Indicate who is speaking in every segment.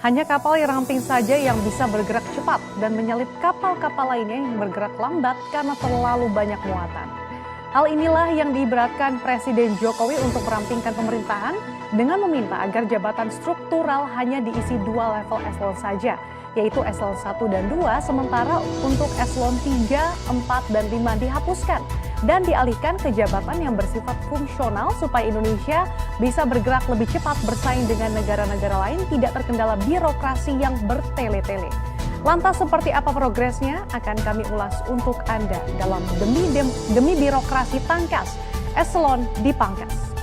Speaker 1: Hanya kapal yang ramping saja yang bisa bergerak cepat dan menyalip kapal-kapal lainnya yang bergerak lambat karena terlalu banyak muatan. Hal inilah yang diibaratkan Presiden Jokowi untuk merampingkan pemerintahan dengan meminta agar jabatan struktural hanya diisi 2 level eselon saja, yaitu eselon 1 dan 2, sementara untuk eselon 3, 4, dan 5 dihapuskan dan dialihkan ke jabatan yang bersifat fungsional supaya Indonesia bisa bergerak lebih cepat bersaing dengan negara-negara lain tidak terkendala birokrasi yang bertele-tele. Lantas seperti apa progresnya akan kami ulas untuk Anda dalam Demi Birokrasi Tangkas, Eselon Dipangkas.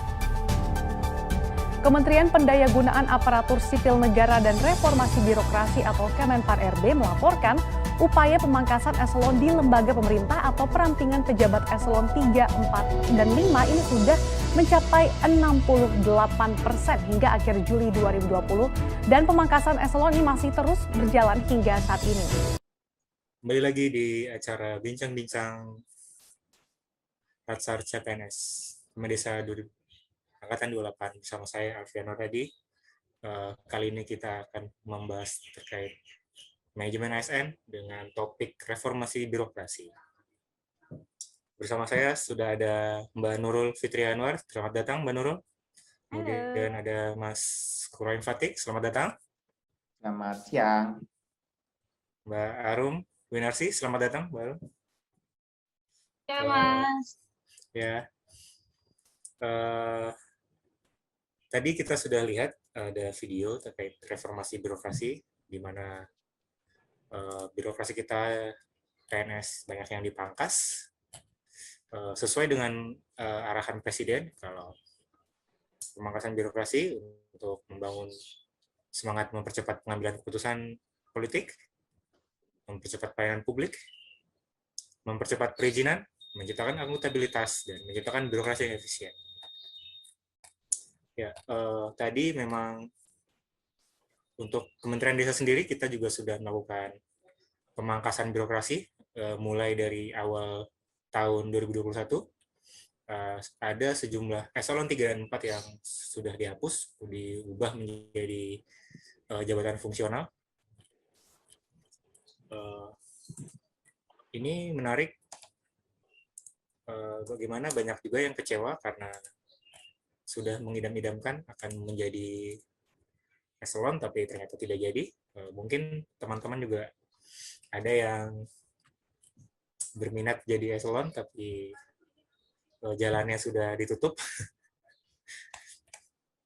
Speaker 1: Kementerian Pendayagunaan Aparatur Sipil Negara dan Reformasi Birokrasi atau Kemenpar-RB melaporkan upaya pemangkasan eselon di lembaga pemerintah atau perampingan pejabat eselon 3, 4, dan 5 ini sudah mencapai 68% hingga akhir Juli 2020 dan pemangkasan eselon ini masih terus berjalan hingga saat ini.
Speaker 2: Kembali lagi di acara Bincang-Bincang Ratsar CPNS Desa Angkatan 28 bersama saya Alfiano tadi. Kali ini kita akan membahas terkait manajemen ASN dengan topik reformasi birokrasi. Bersama saya sudah ada Mbak Nurul Fitri Anwar. Selamat datang Mbak Nurul. Kemudian ada Mas Kurain Fatik. Selamat datang.
Speaker 3: Selamat siang.
Speaker 2: Mbak Arum Winarsi. Selamat datang Mbak Arum.
Speaker 4: Ya Mas.
Speaker 2: Tadi kita sudah lihat ada video terkait reformasi birokrasi, di mana birokrasi kita PNS banyak yang dipangkas, sesuai dengan arahan Presiden kalau pemangkasan birokrasi untuk membangun semangat mempercepat pengambilan keputusan politik, mempercepat pelayanan publik, mempercepat perizinan, menciptakan akuntabilitas, dan menciptakan birokrasi yang efisien. Ya, tadi memang untuk Kementerian Desa sendiri kita juga sudah melakukan pemangkasan birokrasi mulai dari awal tahun 2021. Ada sejumlah eselon 3 dan 4 yang sudah dihapus, diubah menjadi jabatan fungsional. Ini menarik, bagaimana banyak juga yang kecewa karena sudah mengidam-idamkan akan menjadi eselon, tapi ternyata tidak jadi. Mungkin teman-teman juga ada yang berminat jadi eselon, tapi jalannya sudah ditutup.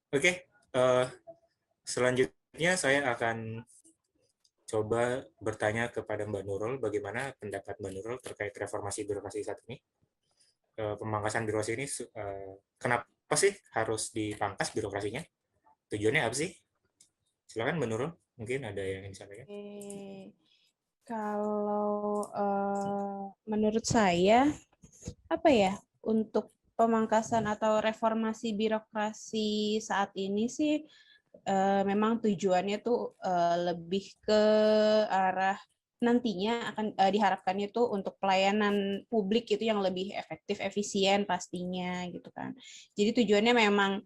Speaker 2: Oke, selanjutnya saya akan coba bertanya kepada Mbak Nurul, bagaimana pendapat Mbak Nurul terkait reformasi birokrasi saat ini. Pemangkasan birokrasi ini, kenapa sih harus dipangkas birokrasinya? Tujuannya apa sih? Silakan Mbak Nurul, mungkin ada yang ingin disampaikan.
Speaker 4: Kalau menurut saya, apa ya, untuk pemangkasan atau reformasi birokrasi saat ini sih memang tujuannya tuh lebih ke arah nantinya akan diharapkannya tuh untuk pelayanan publik itu yang lebih efektif, efisien pastinya gitu kan. Jadi tujuannya memang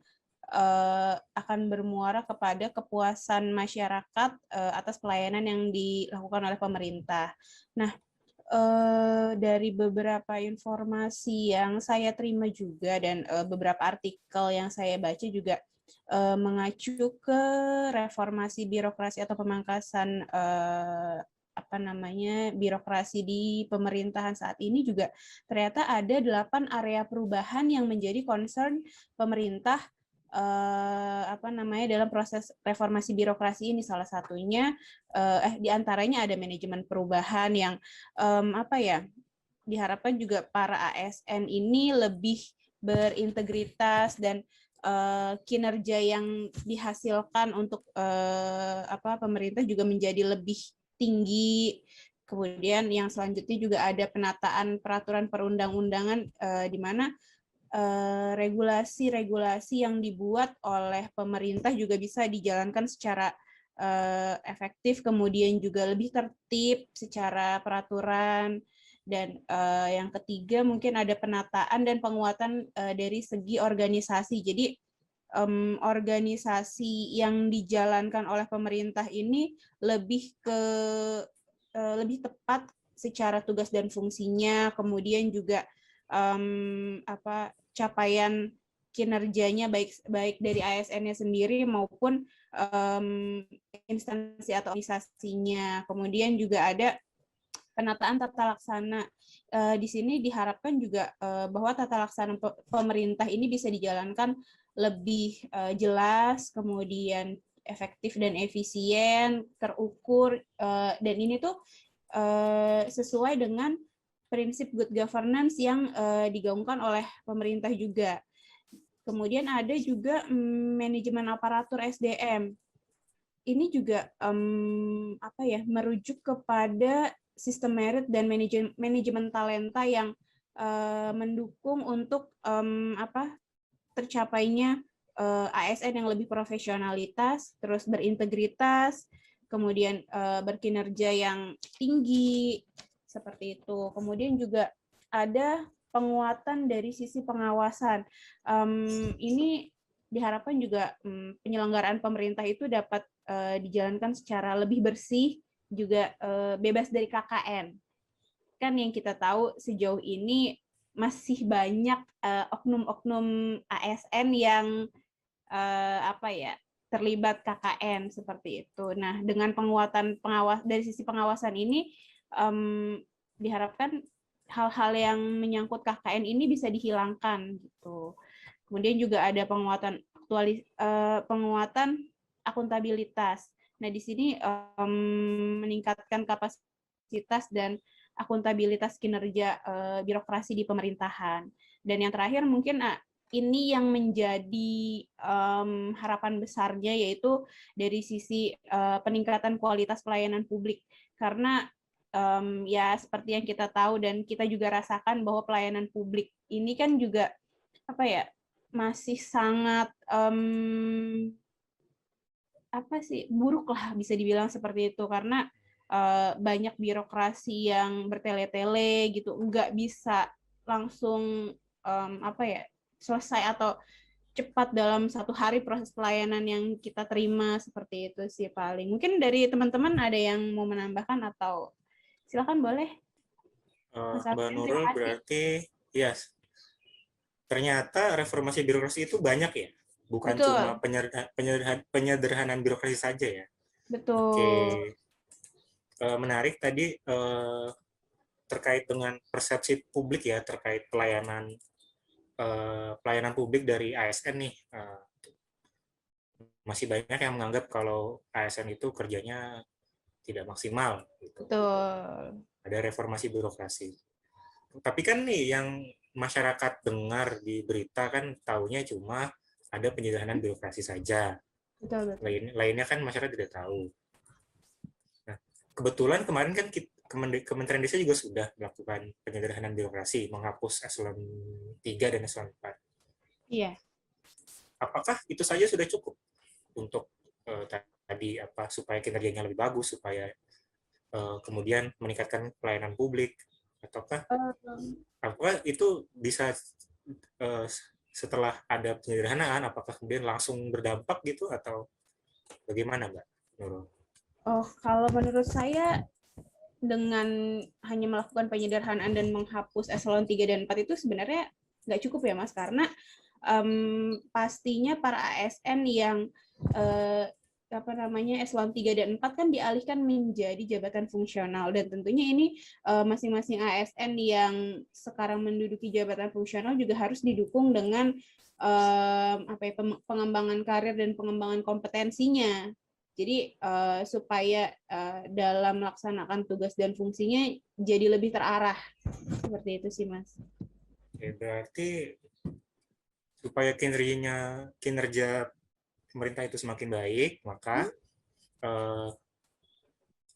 Speaker 4: akan bermuara kepada kepuasan masyarakat atas pelayanan yang dilakukan oleh pemerintah. Nah, dari beberapa informasi yang saya terima juga dan beberapa artikel yang saya baca juga mengacu ke reformasi birokrasi atau pemangkasan birokrasi di pemerintahan saat ini juga ternyata ada 8 area perubahan yang menjadi concern pemerintah dalam proses reformasi birokrasi ini. Salah satunya di antaranya ada manajemen perubahan yang diharapkan juga para ASN ini lebih berintegritas dan kinerja yang dihasilkan untuk pemerintah juga menjadi lebih tinggi. Kemudian yang selanjutnya juga ada penataan peraturan perundang-undangan di mana regulasi-regulasi yang dibuat oleh pemerintah juga bisa dijalankan secara efektif, kemudian juga lebih tertib secara peraturan. Dan yang ketiga mungkin ada penataan dan penguatan dari segi organisasi. Jadi organisasi yang dijalankan oleh pemerintah ini lebih lebih tepat secara tugas dan fungsinya, kemudian juga capaian kinerjanya baik dari ASN-nya sendiri maupun instansi atau organisasinya. Kemudian juga ada penataan tata laksana. Di sini diharapkan juga bahwa tata laksana pemerintah ini bisa dijalankan lebih jelas, kemudian efektif dan efisien, terukur, dan ini tuh sesuai dengan prinsip good governance yang digaungkan oleh pemerintah juga. Kemudian ada juga manajemen aparatur SDM. Ini juga merujuk kepada sistem merit dan manajemen talenta yang mendukung untuk tercapainya ASN yang lebih profesionalitas, terus berintegritas, kemudian berkinerja yang tinggi, seperti itu. Kemudian juga ada penguatan dari sisi pengawasan. Ini diharapkan juga penyelenggaraan pemerintah itu dapat dijalankan secara lebih bersih, juga bebas dari KKN. Kan yang kita tahu sejauh ini masih banyak oknum-oknum ASN yang terlibat KKN seperti itu. Nah, dengan penguatan dari sisi pengawasan ini diharapkan hal-hal yang menyangkut KKN ini bisa dihilangkan gitu. Kemudian juga ada penguatan akuntabilitas. Nah, di sini meningkatkan kapasitas dan akuntabilitas kinerja birokrasi di pemerintahan. Dan yang terakhir mungkin ini yang menjadi harapan besarnya, yaitu dari sisi peningkatan kualitas pelayanan publik. Karena ya seperti yang kita tahu dan kita juga rasakan bahwa pelayanan publik ini kan juga masih sangat buruk lah, bisa dibilang seperti itu, karena banyak birokrasi yang bertele-tele gitu, nggak bisa langsung selesai atau cepat dalam satu hari proses pelayanan yang kita terima, seperti itu sih paling. Mungkin dari teman-teman ada yang mau menambahkan atau silakan boleh.
Speaker 2: Mbak Nurul, berarti ya ternyata reformasi birokrasi itu banyak ya, bukan
Speaker 4: Betul.
Speaker 2: cuma penyederhanaan birokrasi saja ya.
Speaker 4: Betul.
Speaker 2: Oke, menarik tadi terkait dengan persepsi publik ya terkait pelayanan publik dari ASN nih. Masih banyak yang menganggap kalau ASN itu kerjanya tidak maksimal gitu.
Speaker 4: Betul.
Speaker 2: Ada reformasi birokrasi. Tapi kan nih yang masyarakat dengar di berita kan taunya cuma ada penyederhanaan birokrasi saja.
Speaker 4: Betul.
Speaker 2: Lainnya kan masyarakat tidak tahu. Nah, kebetulan kemarin kan Kementerian Desa juga sudah melakukan penyederhanaan birokrasi, menghapus eselon 3 dan eselon 4.
Speaker 4: Iya.
Speaker 2: Apakah itu saja sudah cukup untuk tadi supaya kinerjanya lebih bagus, supaya kemudian meningkatkan pelayanan publik, ataukah apakah itu bisa setelah ada penyederhanaan, apakah kemudian langsung berdampak gitu atau bagaimana, Mbak Nurul?
Speaker 4: Oh, kalau menurut saya dengan hanya melakukan penyederhanaan dan menghapus eselon 3 dan 4 itu sebenarnya nggak cukup ya, Mas, karena pastinya para ASN yang eselon 3 dan 4 kan dialihkan menjadi jabatan fungsional, dan tentunya ini masing-masing ASN yang sekarang menduduki jabatan fungsional juga harus didukung dengan pengembangan karir dan pengembangan kompetensinya. Jadi supaya dalam melaksanakan tugas dan fungsinya jadi lebih terarah. Seperti itu sih, Mas.
Speaker 2: Oke, berarti supaya kinerja pemerintah itu semakin baik, maka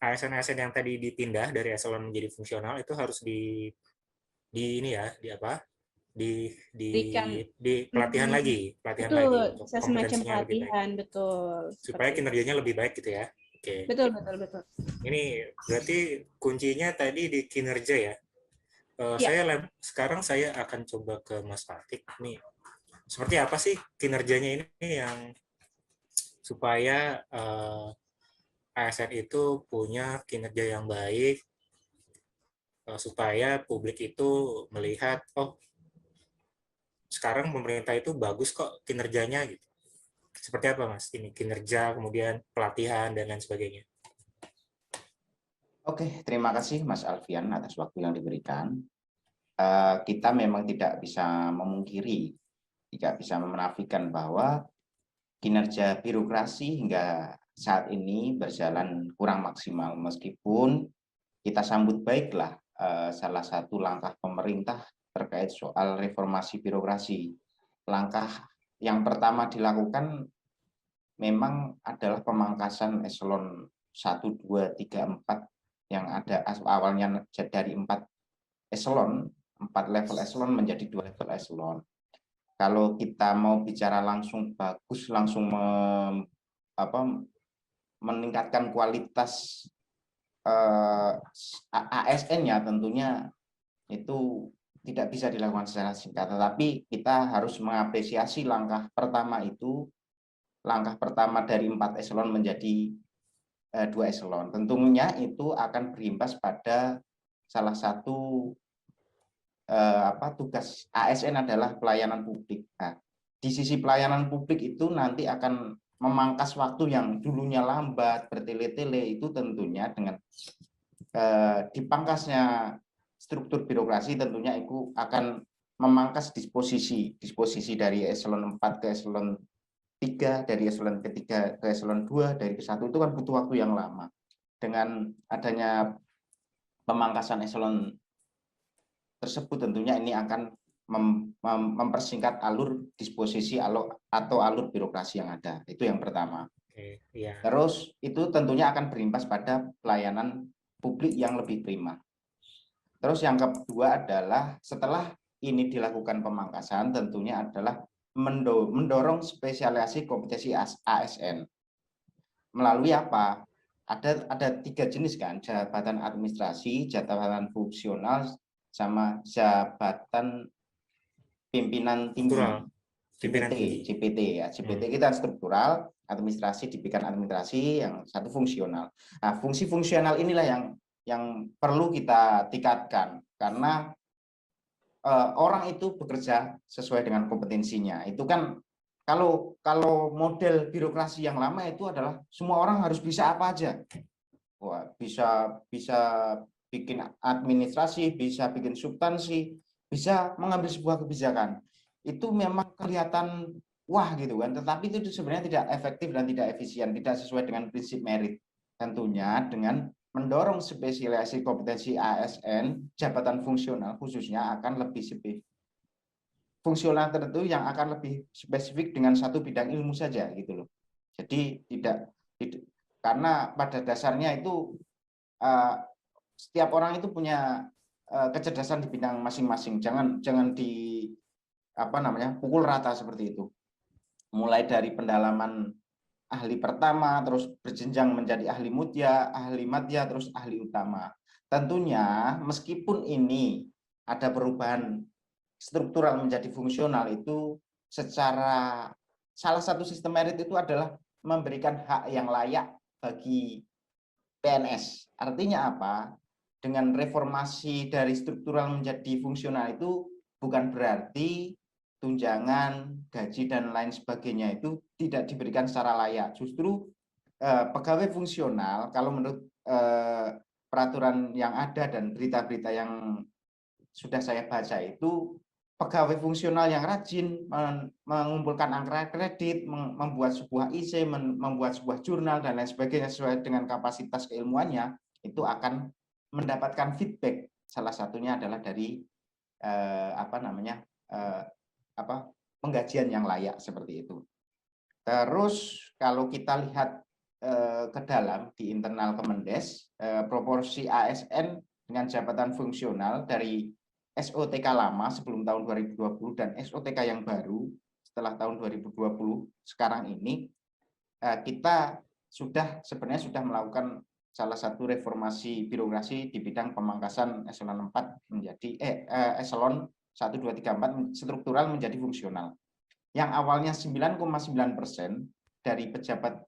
Speaker 2: ASN-ASN yang tadi dipindah dari eselon menjadi fungsional itu harus di pelatihan lagi untuk kompetensinya lebih baik.
Speaker 4: Betul.
Speaker 2: Supaya kinerjanya lebih baik gitu ya. Oke.
Speaker 4: Betul.
Speaker 2: Ini berarti kuncinya tadi di kinerja ya. Sekarang saya akan coba ke Mas Fatik nih. seperti apa sih kinerjanya ini yang supaya ASN itu punya kinerja yang baik, supaya publik itu melihat, oh sekarang pemerintah itu bagus kok kinerjanya gitu. Seperti apa Mas? Ini kinerja, kemudian pelatihan dan lain sebagainya.
Speaker 3: Oke, terima kasih Mas Alfian atas waktu yang diberikan. Kita memang tidak bisa memungkiri, tidak bisa menafikan bahwa kinerja birokrasi hingga saat ini berjalan kurang maksimal, meskipun kita sambut baiklah salah satu langkah pemerintah terkait soal reformasi birokrasi. Langkah yang pertama dilakukan memang adalah pemangkasan eselon 1, 2, 3, 4 yang ada awalnya dari 4 eselon, 4 level eselon menjadi 2 level eselon. Kalau kita mau bicara langsung bagus, langsung meningkatkan kualitas ASN-nya, tentunya itu tidak bisa dilakukan secara singkat. Tetapi kita harus mengapresiasi langkah pertama itu, langkah pertama dari 4 eselon menjadi 2 eselon. Tentunya itu akan berimbas pada salah satu tugas ASN adalah pelayanan publik. Nah, di sisi pelayanan publik itu nanti akan memangkas waktu yang dulunya lambat, bertele-tele, itu tentunya dengan dipangkasnya struktur birokrasi tentunya itu akan memangkas disposisi dari eselon 4 ke eselon 3, dari eselon ketiga ke eselon 2, dari ke 1 itu kan butuh waktu yang lama. Dengan adanya pemangkasan eselon tersebut tentunya ini akan mempersingkat alur disposisi atau alur birokrasi yang ada. Itu yang pertama. Terus itu tentunya akan berimbas pada pelayanan publik yang lebih prima. Terus yang kedua adalah setelah ini dilakukan pemangkasan tentunya adalah mendorong spesialisasi kompetensi ASN. Melalui apa? Ada 3 jenis kan, jabatan administrasi, jabatan fungsional, sama jabatan pimpinan tinggi, JPT ya. JPT kita struktural, administrasi di bidang administrasi, yang satu fungsional. Nah, fungsi fungsional inilah yang perlu kita tingkatkan, karena orang itu bekerja sesuai dengan kompetensinya. Itu kan kalau model birokrasi yang lama itu adalah semua orang harus bisa apa aja. Wah, bisa bikin administrasi, bisa bikin substansi, bisa mengambil sebuah kebijakan. Itu memang kelihatan wah gitu kan, tetapi itu sebenarnya tidak efektif dan tidak efisien, tidak sesuai dengan prinsip merit. Tentunya dengan mendorong spesialisasi kompetensi ASN, jabatan fungsional khususnya akan lebih fungsional tertentu yang akan lebih spesifik dengan satu bidang ilmu saja gitu loh. Jadi tidak karena pada dasarnya itu setiap orang itu punya kecerdasan di bidang masing-masing. Jangan di pukul rata seperti itu. Mulai dari pendalaman ahli pertama, terus berjenjang menjadi ahli mutya, ahli madya, terus ahli utama. Tentunya meskipun ini ada perubahan struktural menjadi fungsional, itu secara salah satu sistem merit itu adalah memberikan hak yang layak bagi PNS. Artinya apa? Dengan reformasi dari struktural menjadi fungsional itu bukan berarti tunjangan, gaji, dan lain sebagainya itu tidak diberikan secara layak. Justru pegawai fungsional, kalau menurut peraturan yang ada dan berita-berita yang sudah saya baca itu, pegawai fungsional yang rajin mengumpulkan angka kredit, membuat sebuah IC, membuat sebuah jurnal, dan lain sebagainya sesuai dengan kapasitas keilmuannya, itu akan mendapatkan feedback. Salah satunya adalah dari penggajian yang layak seperti itu. Terus kalau kita lihat ke dalam di internal Kemendes, proporsi ASN dengan jabatan fungsional dari SOTK lama sebelum tahun 2020 dan SOTK yang baru setelah tahun 2020 sekarang ini, kita sebenarnya sudah melakukan salah satu reformasi birokrasi di bidang pemangkasan eselon 4 menjadi eselon 1, 2, 3, 4 struktural menjadi fungsional. yang awalnya 9,9% dari pejabat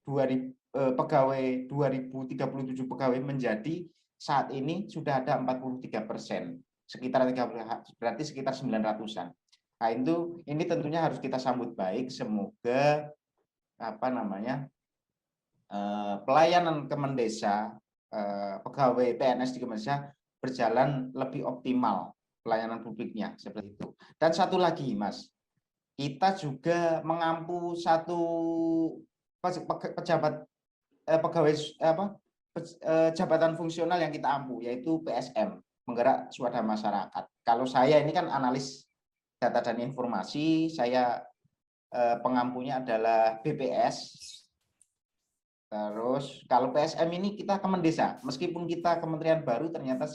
Speaker 3: 2000, pegawai 2037 pegawai menjadi saat ini sudah ada 43%, sekitar 30, berarti sekitar 900-an. Nah, ini tentunya harus kita sambut baik. Semoga pelayanan Kemendesa, pegawai PNS di Kemendesa berjalan lebih optimal pelayanan publiknya seperti itu. Dan satu lagi, Mas, kita juga mengampu satu pejabat pegawai jabatan fungsional yang kita ampu, yaitu PSM, penggerak swadaya masyarakat. Kalau saya ini kan analis data dan informasi, saya pengampunya adalah BPS. Terus kalau PSM ini kita Kemendesa, meskipun kita kementerian baru, ternyata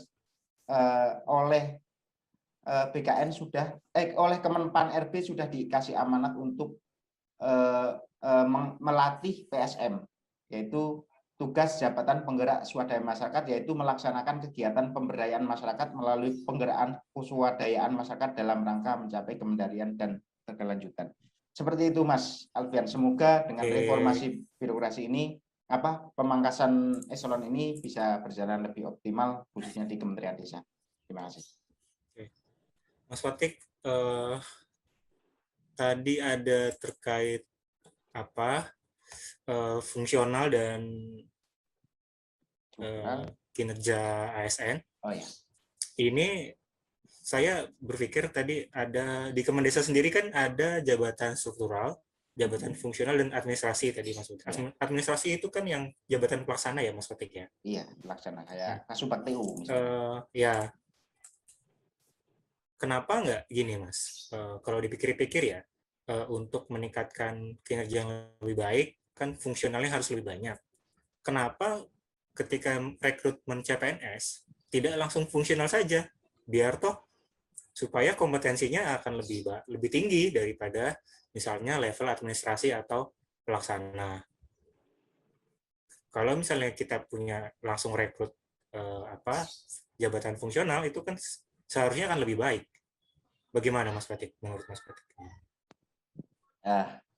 Speaker 3: oleh BKN sudah oleh Kemenpan RB sudah dikasih amanat untuk melatih PSM, yaitu tugas jabatan penggerak swadaya masyarakat, yaitu melaksanakan kegiatan pemberdayaan masyarakat melalui penggerakkan swadayaan masyarakat dalam rangka mencapai kemandirian dan keberlanjutan. Seperti itu, Mas Alfian. Semoga dengan reformasi birokrasi ini, pemangkasan eselon ini bisa berjalan lebih optimal, khususnya di Kementerian Desa. Terima kasih.
Speaker 2: Mas Watik, tadi ada terkait fungsional dan kinerja ASN.
Speaker 3: Oh ya.
Speaker 2: Ini saya berpikir tadi ada di Kemendesa sendiri kan ada jabatan struktural, jabatan fungsional, dan administrasi tadi Mas Watik. Administrasi itu kan yang jabatan pelaksana ya Mas Watik ya?
Speaker 3: Iya, pelaksana kayak Kasubag TU
Speaker 2: misalnya. Ya. Kenapa nggak gini Mas? Kalau dipikir-pikir ya, untuk meningkatkan kinerja yang lebih baik, kan fungsionalnya harus lebih banyak. Kenapa ketika rekrutmen CPNS tidak langsung fungsional saja, biar toh supaya kompetensinya akan lebih tinggi daripada misalnya level administrasi atau pelaksana. Kalau misalnya kita punya langsung rekrut jabatan fungsional, itu kan seharusnya akan lebih baik. Bagaimana Mas Watik, menurut Mas Watik?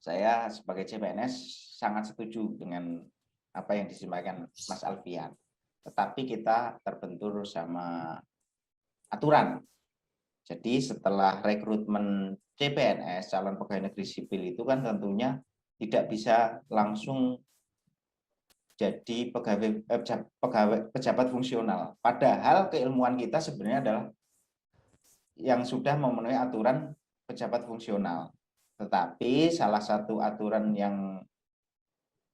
Speaker 3: Saya sebagai CPNS sangat setuju dengan apa yang disampaikan Mas Alfian. Tetapi kita terbentur sama aturan. Jadi setelah rekrutmen CPNS, calon pegawai negeri sipil, itu kan tentunya tidak bisa langsung jadi pejabat fungsional. Padahal keilmuan kita sebenarnya adalah yang sudah memenuhi aturan pejabat fungsional. Tetapi salah satu aturan yang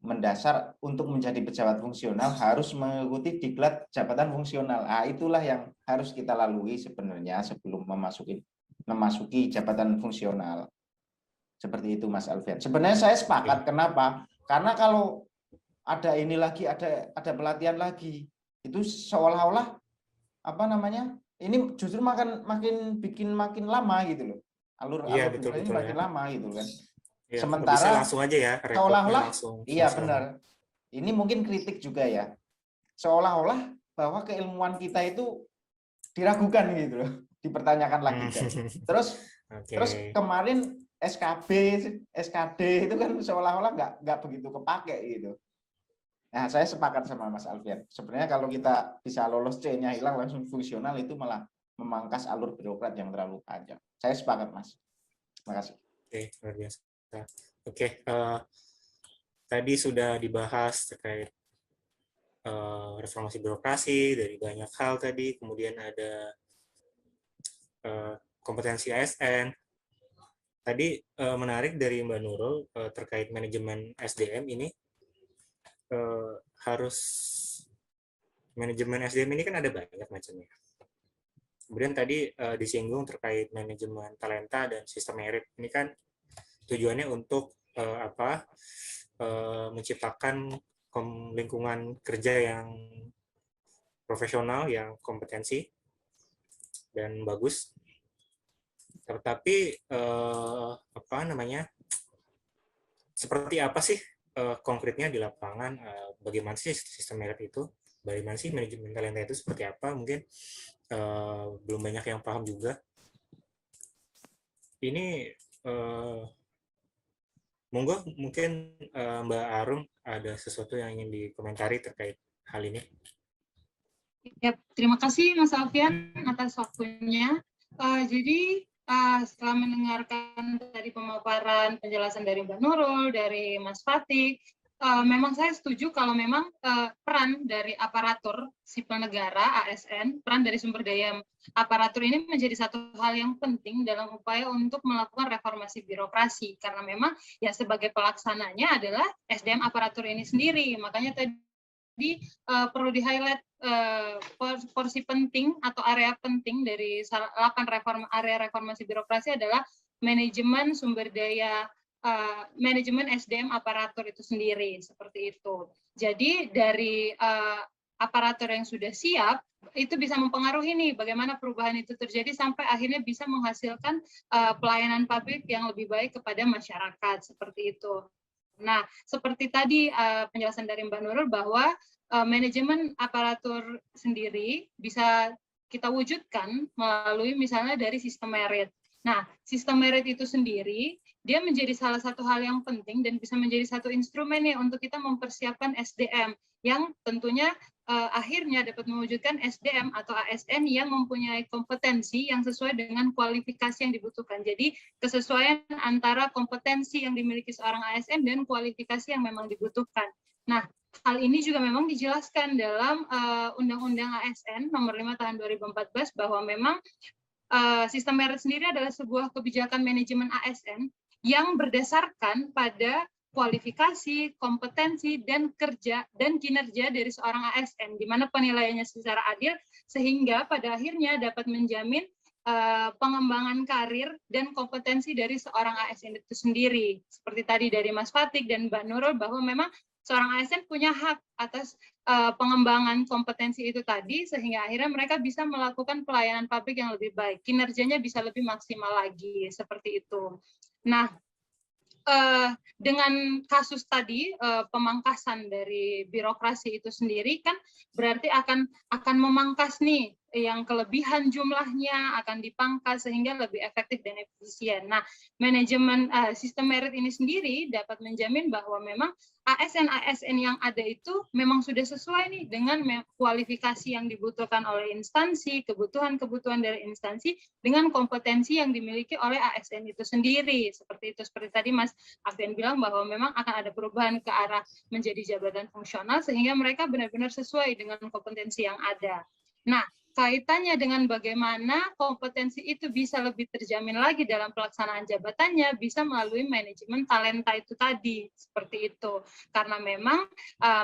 Speaker 3: mendasar untuk menjadi pejabat fungsional harus mengikuti diklat jabatan fungsional. Itulah yang harus kita lalui sebenarnya sebelum memasuki jabatan fungsional. Seperti itu Mas Alfian. Sebenarnya saya sepakat. Kenapa? Karena kalau ada ini lagi, ada pelatihan lagi, itu seolah-olah ini justru makin lama gitu loh. Alur
Speaker 2: betul,
Speaker 3: ini makin lama gitu kan.
Speaker 2: Ya,
Speaker 3: sementara
Speaker 2: bisa langsung aja ya,
Speaker 3: seolah-olah iya benar. Ini mungkin kritik juga ya. Seolah-olah bahwa keilmuan kita itu diragukan gitu loh, dipertanyakan lagi kan. Terus kemarin SKB, SKD itu kan seolah-olah nggak begitu kepake gitu. Nah, saya sepakat sama Mas Alfian. Sebenarnya kalau kita bisa lolos C-nya hilang langsung fungsional, itu malah memangkas alur birokrat yang terlalu panjang. Saya sepakat, Mas. Terima kasih.
Speaker 2: Oke, luar biasa. Oke, tadi sudah dibahas terkait reformasi birokrasi dari banyak hal tadi, kemudian ada kompetensi ASN. Tadi menarik dari Mbak Nurul terkait manajemen SDM ini. Manajemen SDM ini kan ada banyak macamnya. Kemudian tadi disinggung terkait manajemen talenta dan sistem merit. Ini kan tujuannya untuk menciptakan lingkungan kerja yang profesional, yang kompetensi dan bagus. Tetapi seperti apa sih konkretnya di lapangan, bagaimana sih sistem merit itu, bagaimana sih manajemen talenta itu seperti apa, mungkin belum banyak yang paham juga. Ini Monggo, mungkin Mbak Arum ada sesuatu yang ingin dikomentari terkait hal ini.
Speaker 5: Ya, terima kasih Mas Alfian atas waktunya. Jadi setelah mendengarkan tadi pemaparan penjelasan dari Mbak Nurul, dari Mas Fatih, memang saya setuju kalau memang peran dari aparatur sipil negara (ASN), peran dari sumber daya aparatur ini menjadi satu hal yang penting dalam upaya untuk melakukan reformasi birokrasi, karena memang ya sebagai pelaksananya adalah SDM aparatur ini sendiri. Makanya tadi perlu di-highlight porsi penting atau area penting dari 8 area reformasi birokrasi adalah manajemen sumber daya, manajemen SDM aparatur itu sendiri, seperti itu. Jadi dari aparatur yang sudah siap, itu bisa mempengaruhi nih bagaimana perubahan itu terjadi sampai akhirnya bisa menghasilkan pelayanan publik yang lebih baik kepada masyarakat, seperti itu. Nah, seperti tadi penjelasan dari Mbak Nurul bahwa manajemen aparatur sendiri bisa kita wujudkan melalui misalnya dari sistem merit. Nah, sistem merit itu sendiri, dia menjadi salah satu hal yang penting dan bisa menjadi satu instrumen nih untuk kita mempersiapkan SDM yang tentunya akhirnya dapat mewujudkan SDM atau ASN yang mempunyai kompetensi yang sesuai dengan kualifikasi yang dibutuhkan. Jadi kesesuaian antara kompetensi yang dimiliki seorang ASN dan kualifikasi yang memang dibutuhkan. Nah, hal ini juga memang dijelaskan dalam Undang-Undang ASN Nomor 5 Tahun 2014 bahwa memang sistem merit sendiri adalah sebuah kebijakan manajemen ASN yang berdasarkan pada kualifikasi, kompetensi, dan kerja dan kinerja dari seorang ASN, di mana penilaiannya secara adil sehingga pada akhirnya dapat menjamin pengembangan karir dan kompetensi dari seorang ASN itu sendiri. Seperti tadi dari Mas Fatih dan Mbak Nurul bahwa memang seorang ASN punya hak atas pengembangan kompetensi itu tadi, sehingga akhirnya mereka bisa melakukan pelayanan publik yang lebih baik, kinerjanya bisa lebih maksimal lagi, seperti itu. Nah, dengan kasus tadi pemangkasan dari birokrasi itu sendiri kan berarti akan memangkas nih yang kelebihan jumlahnya akan dipangkas sehingga lebih efektif dan efisien. Nah, manajemen sistem merit ini sendiri dapat menjamin bahwa memang ASN-ASN yang ada itu memang sudah sesuai nih dengan kualifikasi yang dibutuhkan oleh instansi, kebutuhan-kebutuhan dari instansi dengan kompetensi yang dimiliki oleh ASN itu sendiri. Seperti itu, seperti tadi Mas Alfian bilang bahwa memang akan ada perubahan ke arah menjadi jabatan fungsional sehingga mereka benar-benar sesuai dengan kompetensi yang ada. Nah, kaitannya dengan bagaimana kompetensi itu bisa lebih terjamin lagi dalam pelaksanaan jabatannya bisa melalui manajemen talenta itu tadi, seperti itu. Karena memang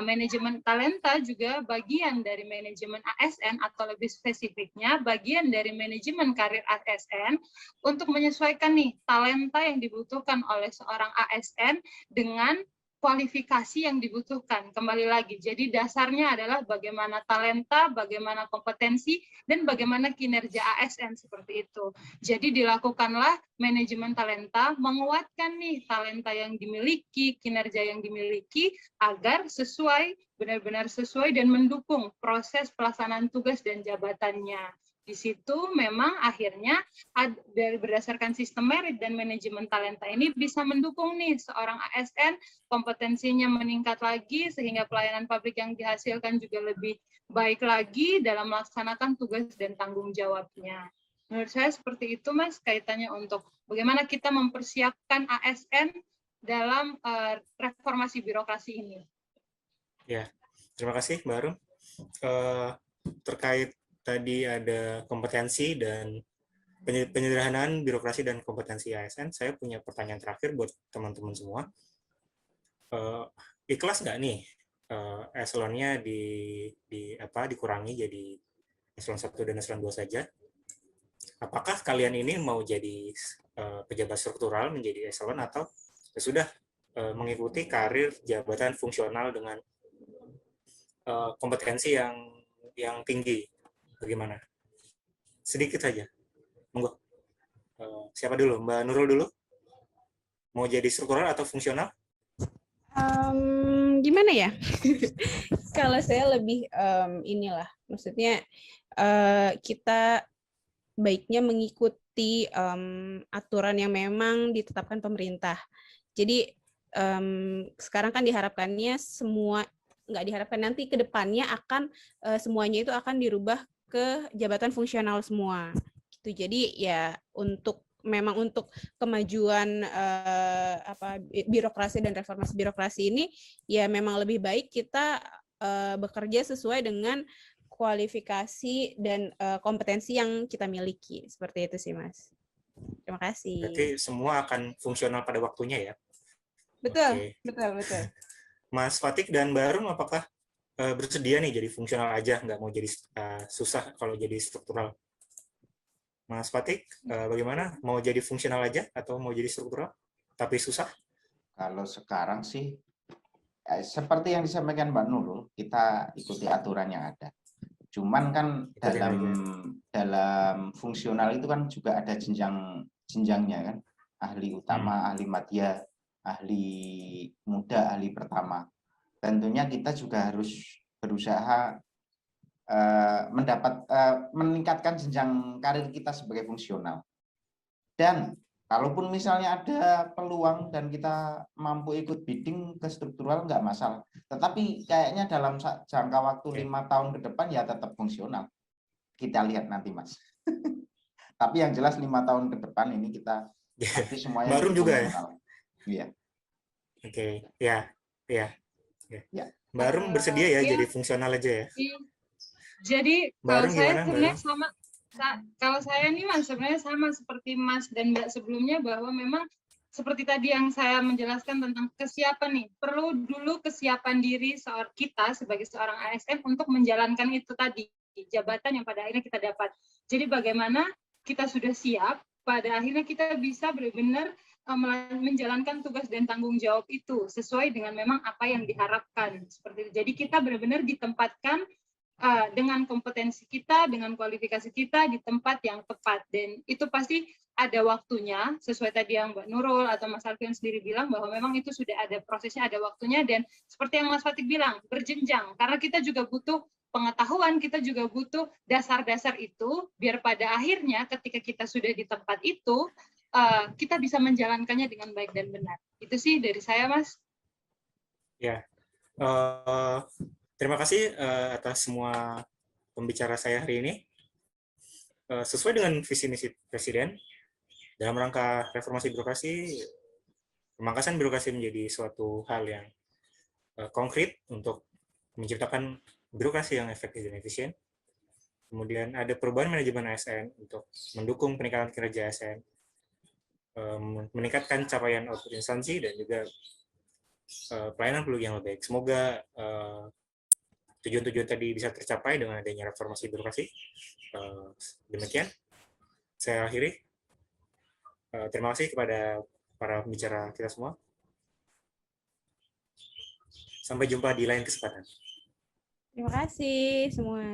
Speaker 5: manajemen talenta juga bagian dari manajemen ASN atau lebih spesifiknya bagian dari manajemen karir ASN untuk menyesuaikan nih talenta yang dibutuhkan oleh seorang ASN dengan kualifikasi yang dibutuhkan. Kembali lagi, jadi dasarnya adalah bagaimana talenta, bagaimana kompetensi, dan bagaimana kinerja ASN seperti itu. Jadi dilakukanlah manajemen talenta, menguatkan nih talenta yang dimiliki, kinerja yang dimiliki, agar sesuai, benar-benar sesuai dan mendukung proses pelaksanaan tugas dan jabatannya. Di situ memang akhirnya berdasarkan sistem merit dan manajemen talenta ini bisa mendukung nih seorang ASN kompetensinya meningkat lagi sehingga pelayanan publik yang dihasilkan juga lebih baik lagi dalam melaksanakan tugas dan tanggung jawabnya. Menurut saya seperti itu Mas, kaitannya untuk bagaimana kita mempersiapkan ASN dalam reformasi birokrasi ini.
Speaker 2: Ya, terima kasih Mbak Arum. Terkait tadi ada kompetensi dan penyederhanaan birokrasi dan kompetensi ASN, saya punya pertanyaan terakhir buat teman-teman semua. Ikhlas nggak nih eselonnya dikurangi jadi eselon 1 dan eselon 2 saja? Apakah kalian ini mau jadi pejabat struktural menjadi eselon atau sudah mengikuti karir jabatan fungsional dengan kompetensi yang tinggi? Bagaimana? Sedikit saja. Monggo. Siapa dulu? Mbak Nurul dulu? Mau jadi struktural atau fungsional?
Speaker 4: Gimana ya? Kalau saya lebih maksudnya kita baiknya mengikuti mengikuti aturan yang memang ditetapkan pemerintah. Jadi sekarang kan diharapkannya nggak diharapkan, nanti ke depannya akan semuanya itu akan dirubah ke jabatan fungsional semua. Gitu. Jadi ya memang untuk kemajuan birokrasi dan reformasi birokrasi ini ya memang lebih baik kita bekerja sesuai dengan kualifikasi dan kompetensi yang kita miliki. Seperti itu sih, Mas. Terima kasih.
Speaker 2: Berarti semua akan fungsional pada waktunya ya?
Speaker 4: Betul,
Speaker 2: Oke.
Speaker 4: betul.
Speaker 2: Mas Fatik dan Barum, apakah bersedia nih jadi fungsional aja, nggak mau jadi susah kalau jadi struktural? Mas Fatik, bagaimana? Mau jadi fungsional aja atau mau jadi struktural, tapi susah?
Speaker 3: Kalau sekarang sih, seperti yang disampaikan Mbak Nurul, kita ikuti aturan yang ada. Cuman kan dalam fungsional itu kan juga ada jenjangnya kan, ahli utama, ahli madya, ahli muda, ahli pertama. Tentunya kita juga harus berusaha meningkatkan jenjang karir kita sebagai fungsional. Dan kalaupun misalnya ada peluang dan kita mampu ikut bidding ke struktural, nggak masalah. Tetapi kayaknya dalam jangka waktu 5 tahun ke depan ya tetap fungsional. Kita lihat nanti, Mas. Tapi yang jelas 5 tahun ke depan ini kita pasti semuanya
Speaker 2: Barum juga ya?
Speaker 3: Iya.
Speaker 2: Oke, ya. Barum bersedia ya jadi fungsional aja ya?
Speaker 5: Jadi
Speaker 2: Barum
Speaker 5: kalau saya
Speaker 2: gimana,
Speaker 5: sebenarnya sama. Kalau saya nih Mas sebenarnya sama seperti Mas dan Mbak sebelumnya, bahwa memang seperti tadi yang saya menjelaskan tentang kesiapan nih, perlu dulu kesiapan diri kita sebagai seorang ASN untuk menjalankan itu tadi, jabatan yang pada akhirnya kita dapat. Jadi bagaimana kita sudah siap, pada akhirnya kita bisa benar-benar menjalankan tugas dan tanggung jawab itu sesuai dengan memang apa yang diharapkan. Seperti itu. Jadi kita benar-benar ditempatkan dengan kompetensi kita, dengan kualifikasi kita di tempat yang tepat, dan itu pasti ada waktunya, sesuai tadi yang Mbak Nurul atau Mas Alfian sendiri bilang, bahwa memang itu sudah ada prosesnya, ada waktunya, dan seperti yang Mas Fatik bilang, berjenjang, karena kita juga butuh pengetahuan, kita juga butuh dasar-dasar itu, biar pada akhirnya ketika kita sudah di tempat itu, kita bisa menjalankannya dengan baik dan benar. Itu sih dari saya, Mas.
Speaker 2: Ya, terima kasih atas semua pembicara saya hari ini. Sesuai dengan visi misi Presiden, dalam rangka reformasi birokrasi, pemangkasan birokrasi menjadi suatu hal yang konkret untuk menciptakan birokrasi yang efektif dan efisien. Kemudian ada perubahan manajemen ASN untuk mendukung peningkatan kinerja ASN, meningkatkan capaian output instansi, dan juga pelayanan publik yang lebih baik. Semoga tujuan-tujuan tadi bisa tercapai dengan adanya reformasi birokrasi. Demikian, saya akhiri. Terima kasih kepada para pembicara kita semua. Sampai jumpa di lain kesempatan.
Speaker 4: Terima kasih semua.